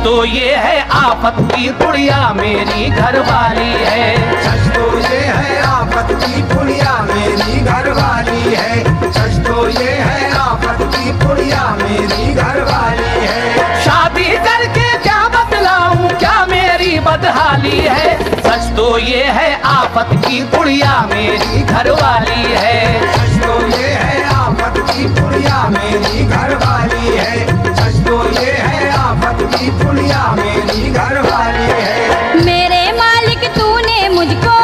तो ये है आफत की पुड़िया मेरी घरवाली है। सच तो ये है आफत की पुड़िया मेरी घरवाली है। सच तो ये है आफत की पुड़िया मेरी घरवाली है। शादी करके क्या बतलाऊं क्या मेरी बदहाली है। सच तो ये है आफत की पुड़िया मेरी घरवाली है। सच तो ये है आफत की पुड़िया मेरी घरवाली है। सच तो ये है आफत की पुड़िया मेरी घरवाली है। मेरे मालिक तूने मुझको,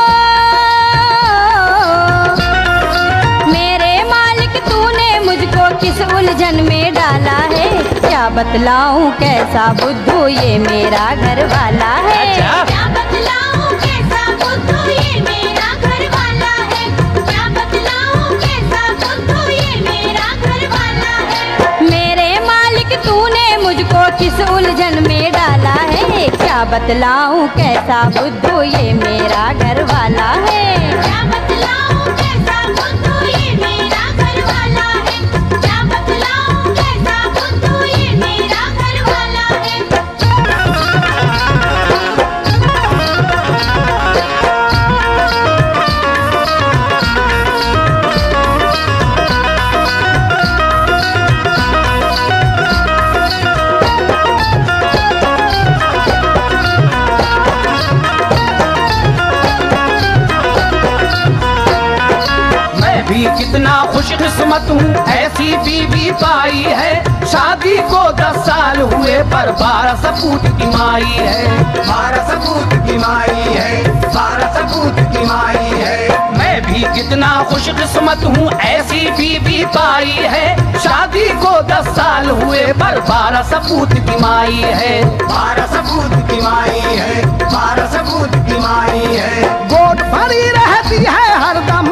मेरे मालिक तूने मुझको किस उलझन में डाला है। क्या बतलाऊं कैसा बुद्धू ये मेरा घर वाला है। क्या बतलाऊं कैसा बुद्धू ये मेरा घर वाला है। क्या बतलाऊं कैसा बुद्धू ये मेरा घर वाला है। मेरे मालिक तूने मुझको किस उलझन में डाला है। क्या बतलाऊं कैसा बुद्धू ये मेरा घर वाला है। क्या बतलाऊं कैसा बुद्धू ये मेरा घर वाला है। क्या बतलाऊं कैसा बुद्धू ये मेरा घर वाला है। भी कितना खुशकिस्मत हूँ ऐसी बीवी पाई है। शादी को 10 साल हुए पर 12 सपूत की माई है। 12 सपूत की माई है। 12 सपूत की माई है। मैं भी कितना खुशकिस्मत हूँ ऐसी बीवी पाई है। शादी को 10 साल हुए पर 12 सपूत की माई है। 12 सपूत की माई है। 12 सपूत की माई है। गोद भरी रहती है हरदम,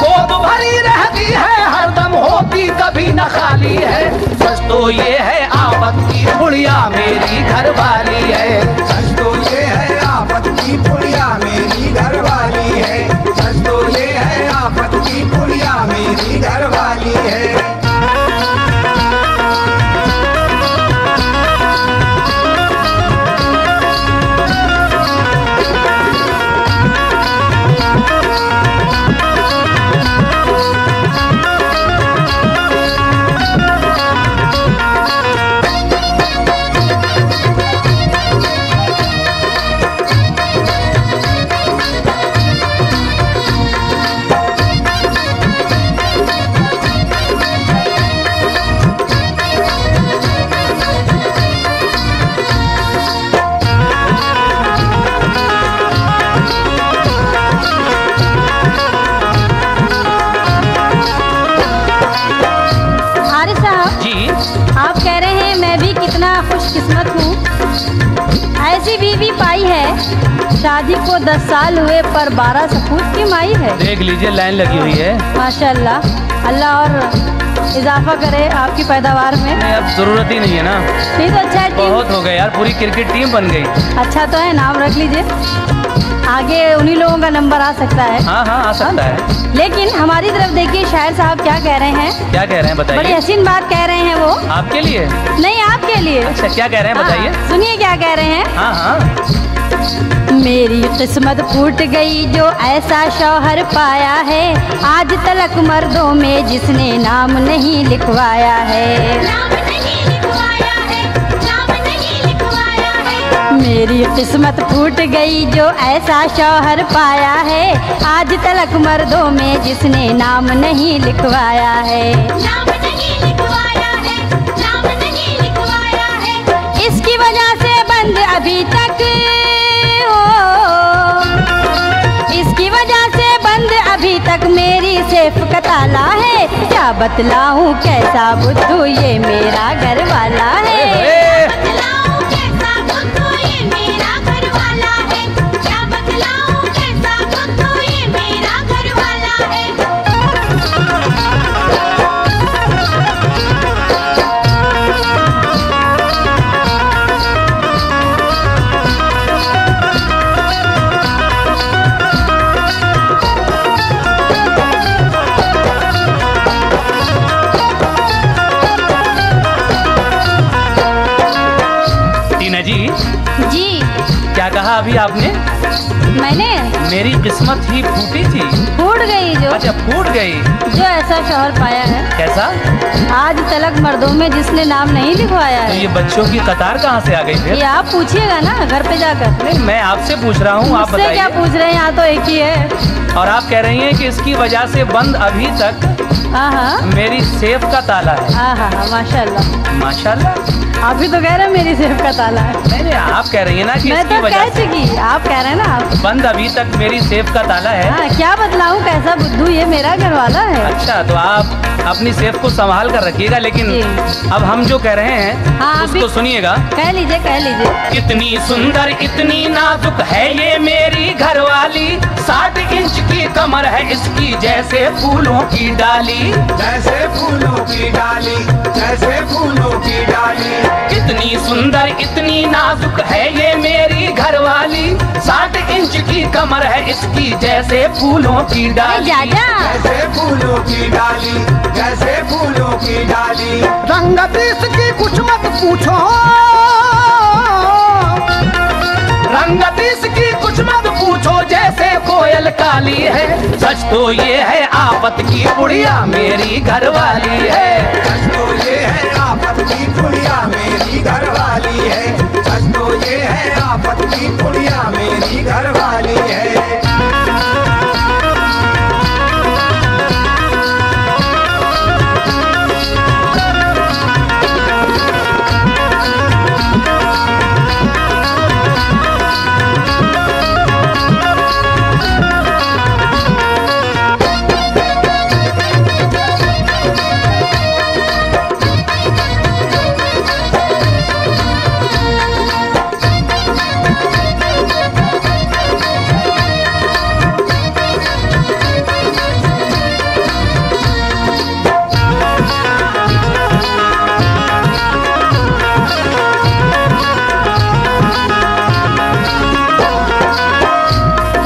गोद भरी रहती है हरदम, होती कभी न खाली है। सच तो ये है आफत की पुड़िया मेरी घरवाली है। सच तो ये है आफत की पुड़िया मेरी घरवाली है। सच तो ये है आफत की पुड़िया मेरी घरवाली है। आप कह रहे हैं मैं भी कितना खुशकिस्मत हूँ ऐसी बीवी पाई है। शादी को 10 साल हुए पर 12 सपूत की माई है। देख लीजिए लाइन लगी हुई है। माशाल्लाह, अल्लाह और इजाफा करे आपकी पैदावार में। नहीं, अब जरूरत ही नहीं है ना। नहीं तो अच्छा है, बहुत हो गए यार, पूरी क्रिकेट टीम बन गई। अच्छा तो है, नाम रख लीजिए, आगे उन्हीं लोगों का नंबर आ सकता है। हाँ हाँ आ सकता है। लेकिन हमारी तरफ देखिए शायर साहब क्या कह रहे हैं। क्या कह रहे हैं बताइए। बड़ी हसीन बात कह रहे हैं वो। आपके लिए? नहीं, आपके लिए। अच्छा क्या कह रहे हैं बताइए। सुनिए क्या कह रहे हैं। हाँ हाँ। मेरी किस्मत फूट गई जो ऐसा शौहर पाया है। आज तलक मर्दों में जिसने नाम नहीं लिखवाया है। नाम नहीं लिखवाया है, नाम नहीं लिखवाया है। मेरी किस्मत फूट गई जो ऐसा शौहर पाया है। आज तलक मर्दों में जिसने नाम नहीं लिखवाया है। नाम नहीं लिखवाया है, नाम नहीं लिखवाया है। इसकी वजह से बंद अभी तक इसकी वजह से बंद अभी तक मेरी सेफ का ताला है। क्या बतलाऊं कैसा बुद्धू ये मेरा घर वाला है। क्या बतलाऊं कैसा बुद्धू ये मेरा घर वाला है। क्या बतलाऊं कैसा बुद्धू ये मेरा घर वाला है। क्या कहा अभी आपने? मैंने मेरी किस्मत ही फूटी थी। फूट गई जो। अच्छा, फूट गई। जो ऐसा शौहर पाया है, कैसा? आज तलक मर्दों में जिसने नाम नहीं लिखवाया तो है। ये बच्चों की कतार कहाँ से आ गई फिर? ये आप पूछिएगा ना घर पे जाकर। नहीं, मैं आपसे पूछ रहा हूँ, आप मुझसे क्या बताइए। पूछ रहे हैं, यहाँ तो एक ही है। और आप कह रही हैं कि इसकी वजह से बंद अभी तक हाँ हाँ मेरी सेफ का ताला है। हाँ हाँ हाँ, माशाल्लाह। माशाल्लाह। आप भी तो कह रहे हैं मेरी सेफ का ताला है। नहीं नहीं, आप कह रही है ना कि मैं इसकी तो वजह कह से चुकी, आप कह रहे हैं ना आप। बंद अभी तक मेरी सेफ का ताला है। हाँ, क्या बतलाऊं, कैसा बुद्धू, ये मेरा घर वाला है। अच्छा, तो आप अपनी सेफ को संभाल कर रखिएगा। लेकिन जी। अब हम जो कह रहे हैं हाँ, उसको अभी- सुनिएगा। कह लीजिए कह लीजिए। कितनी सुंदर इतनी नाजुक है ये मेरी घरवाली, 60 इंच की कमर है इसकी जैसे फूलों की डाली। जैसे फूलों की डाली, जैसे फूलों की डाली। कितनी सुंदर इतनी नाजुक है ये मेरी घरवाली, 60 इंच की कमर है इसकी जैसे फूलों की अरे डाली। जाजा, जैसे फूलों की डाली, जैसे फूलों की डाली। रंगत इसकी कुछ मत पूछो, रंगत इसकी कुछ मत पूछो जैसे कोयल काली है। सच तो ये है आफत की बुढ़िया मेरी घरवाली है। सच तो ये है आफत की पुड़िया मेरी घरवाली है। सच तो ये है आफत की पुड़िया मेरी घरवाली है।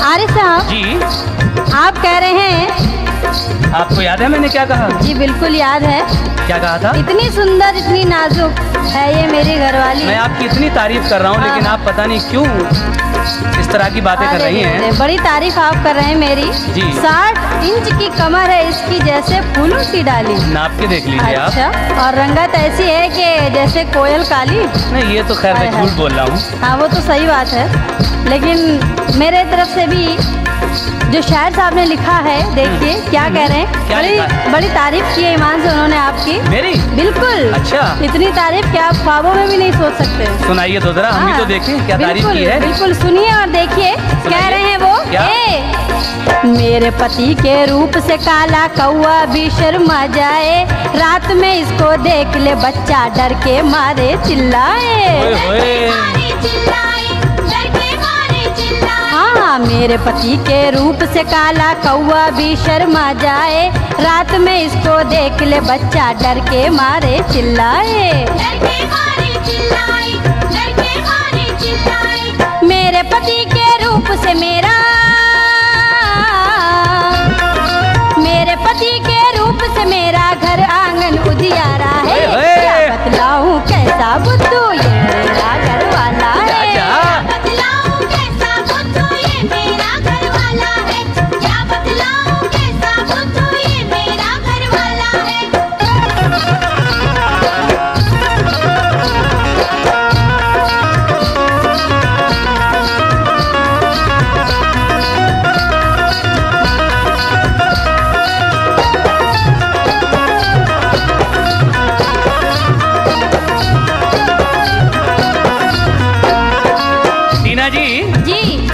आरिफ साहब, जी, आप कह रहे हैं। आपको याद है मैंने क्या कहा? जी बिल्कुल याद है। क्या कहा था? इतनी सुंदर इतनी नाजुक है ये मेरी घरवाली। मैं आपकी इतनी तारीफ कर रहा हूँ, लेकिन आप पता नहीं क्यों इस तरह की बातें कर अरे रही रे रे, हैं। बड़ी तारीफ आप कर रहे हैं मेरी। जी। 60 इंच की कमर है इसकी जैसे फूलों की डाली। नाप के देख लीजिए आप। अच्छा, और रंगत ऐसी है कि जैसे कोयल काली। नहीं, ये तो खैर मैं हाय, झूठ बोल रहा हूँ। हाँ, वो तो सही बात है, लेकिन मेरे तरफ से भी जो शायर साहब ने लिखा है, देखिए क्या कह रहे हैं। क्या लिखा है? बड़ी तारीफ की है ईमान से उन्होंने आपकी। मेरी? बिल्कुल। अच्छा। इतनी तारीफ कि आप ख्वाबों में भी नहीं सोच सकते। सुनाइए तो जरा, हम भी हाँ, तो देखें क्या तारीफ बिल्कुल, की है। बिल्कुल सुनिए और देखिए कह रहे हैं वो। क्या? मेरे पति के रूप से काला कौआ भी शर्मा जाए, रात में इसको देख ले बच्चा डर के मारे चिल्लाए। ओए होए। हाँ, मेरे पति के रूप से काला कौआ भी शर्मा जाए, रात में इसको देख ले बच्चा डर के मारे चिल्लाए। मेरे पति के रूप से मेरे पति के रूप से मेरा घर आंगन उजियारा है। ओए होए। क्या बतलाऊं कैसा बुद्धू ये मेरा घर वाला है।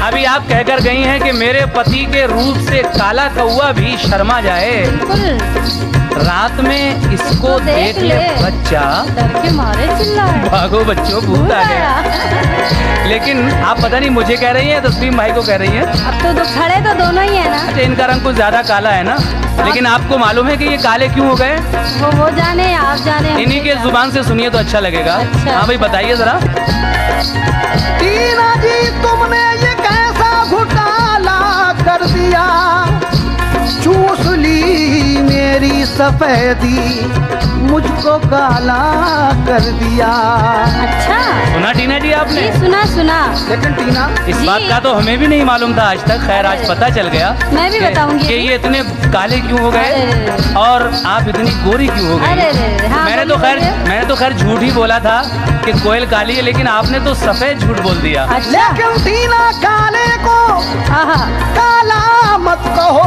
अभी आप कहकर गई हैं कि मेरे पति के रूप से काला कौआ भी शर्मा जाए, बिल्कुल। रात में इसको देख ले बच्चा डर के मारे चिल्लाए। भागो बच्चों, भूत आ गया। लेकिन आप पता नहीं मुझे कह रही हैं, तस्लीम भाई को कह रही हैं। अब तो खड़े तो दोनों ही है ना। अच्छा, इनका रंग कुछ ज्यादा काला है ना, लेकिन आपको मालूम है कि ये काले क्यों हो गए? वो जाने, आप जाने। इन्हीं के जुबान से सुनिए तो अच्छा लगेगा। अच्छा। हाँ भाई, बताइए जरा। टीना जी, तुमने ये कैसा घोटाला कर दिया, चूस ली मेरी सफेदी मुझको काला कर दिया। अच्छा, सुना टीना जी आपने? जी सुना। लेकिन टीना, इस जी। बात का तो हमें भी नहीं मालूम था आज तक। खैर आज पता चल गया। मैं भी बताऊंगी कि अभी। ये इतने काले क्यों हो गए अरे। और आप इतनी गोरी क्यों हो अरे, गई। हाँ, मैंने तो खैर झूठ ही बोला था कि कोयल काली है, लेकिन आपने तो सफेद झूठ बोल दिया। अच्छा, लेकिन टीना काले को आहा, काला मत कहो,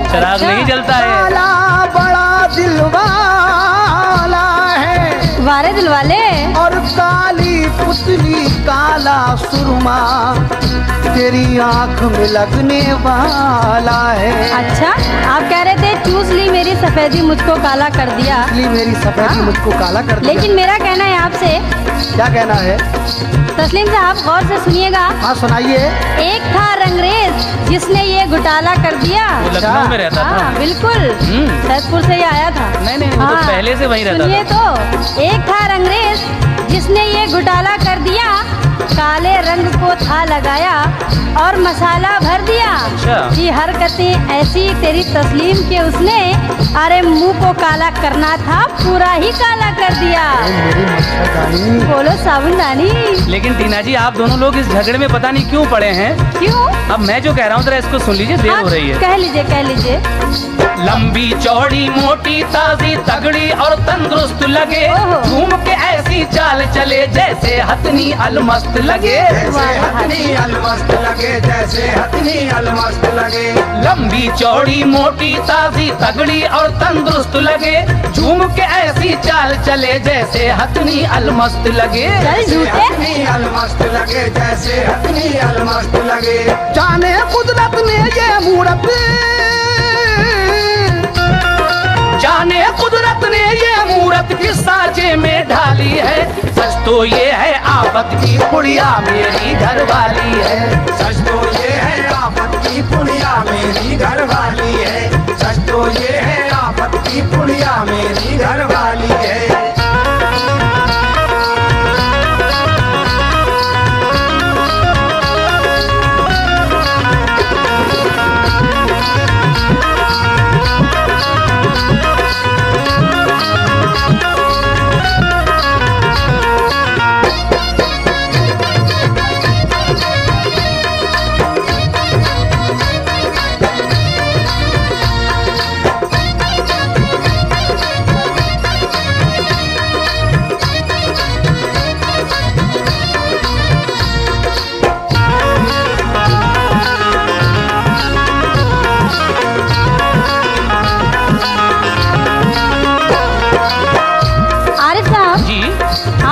चिराग अच्छा। नहीं जलता है। काला बड़ा दिल वाला है वारे दिल वाले। और काली पुतली काला सुरमा तेरी आंख में लगने वाला है। अच्छा, आप कह रहे थे चूस ली मेरी सफेदी मुझको काला कर दिया। इसलिए मेरी सफेदी हाँ। मुझको काला कर दिया। लेकिन मेरा कहना है आपसे, क्या कहना है? तस्लीम साहब गौर से सुनिएगा। हाँ सुनाइए। एक था रंगरेज जिसने ये घोटाला कर दिया। वो लखनऊ में रहता हाँ, था। बिल्कुल, सैदपुर से ही आया था। नहीं, वो तो पहले से वहीं रहता सुनिए तो, एक था रंगरेज जिसने ये घोटाला कर दिया, काले रंग को था लगाया और मसाला भर दिया। अच्छा। ये हरकतें ऐसी तेरी तस्लीम के उसने, अरे मुंह को काला करना था, पूरा ही काला कर दिया। मेरी मच्छरदानी। बोलो साबुनदानी। लेकिन टीना जी आप दोनों लोग इस झगड़े में पता नहीं क्यों पड़े हैं। क्यों? अब मैं जो कह रहा हूँ जरा इसको सुन लीजिए, देर हो रही है। कह लीजिए। लंबी चौड़ी मोटी ताजी तगड़ी और तंदुरुस्त लगे, ओहो। घूम के ऐसी चाल चले जैसे हथनी अलमस्त लगे। जैसे हथनी अलमस्त लगे, जैसे हथनी अलमस्त लगे। लंबी चौड़ी मोटी ताजी तगड़ी और तंदुरुस्त लगे, झूम के ऐसी चाल चले जैसे हथनी अलमस्त लगे। चल झूठे। हथनी अलमस्त लगे, जैसे हथनी अलमस्त लगे। जाने कुदरत ने ये मूरत, जाने कुदरत ने ये मूरत किस साजे में ढाली है। सच तो ये है आफत की पुड़िया मेरी घरवाली है। सच तो ये है आफत की पुड़िया मेरी घरवाली है। सच तो ये है आफत की पुड़िया मेरी घरवाली है।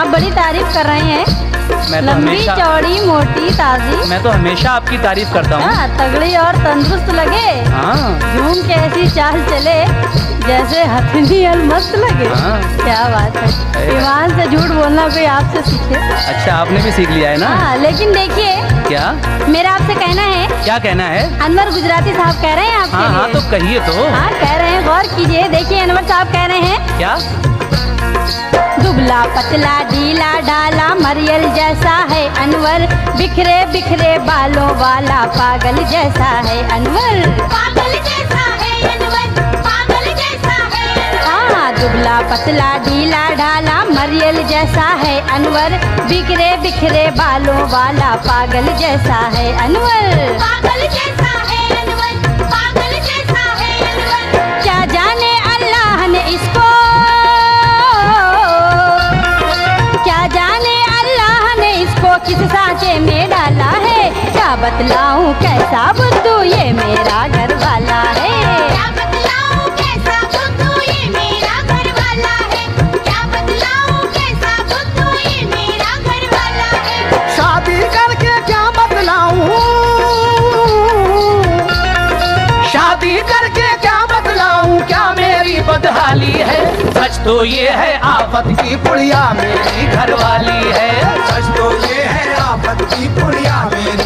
बड़ी तारीफ कर रहे हैं। मैं तो लंबी हमेशा चौड़ी मोटी ताजी, मैं तो हमेशा आपकी तारीफ करता हूँ। हाँ, तगड़ी और तंदुरुस्त लगे, हाँ झूम के ऐसी चाल चले जैसे हथनी अलमस्त लगे। हाँ। क्या बात है, अरे। ईमान से झूठ बोलना कोई आपसे सीखे। अच्छा, आपने भी सीख लिया है ना। हाँ, लेकिन देखिए क्या मेरा आपसे कहना है, क्या कहना है? अनवर गुजराती साहब कह रहे हैं आपके हाँ हाँ, लिए। तो कहिए तो। हाँ, कह रहे हैं, गौर कीजिए। देखिए अनवर साहब कह रहे हैं, क्या? दुबला पतला ढीला ढाला मरियल जैसा है अनवर, बिखरे बिखरे बालों वाला पागल जैसा है अनवर, पागल जैसा है अनवर, पागल जैसा है। हाँ, दुबला पतला ढीला ढाला मरियल जैसा है अनवर, बिखरे बिखरे बालों वाला पागल जैसा है अनवर, पागल जैसा है अनवर, पागल जैसा है अनवर। क्या जाने अल्लाह ने इसको, क्या जाने अल्लाह ने इसको किस सांचे में डाला है। क्या बतलाऊं कैसा बुद्धू ये मेरा घर वाला है, क्या बतलाऊं कैसा बुद्धू ये मेरा घर वाला है, क्या बतलाऊं कैसा बुद्धू ये मेरा घर वाला है। शादी करके क्या बतलाऊं, शादी करके क्या बतलाऊं क्या मेरी बदहाली है। सच तो ये है आफत की पुड़िया मेरी घरवाली है। सच तो ये है आफत की पुड़िया मेरी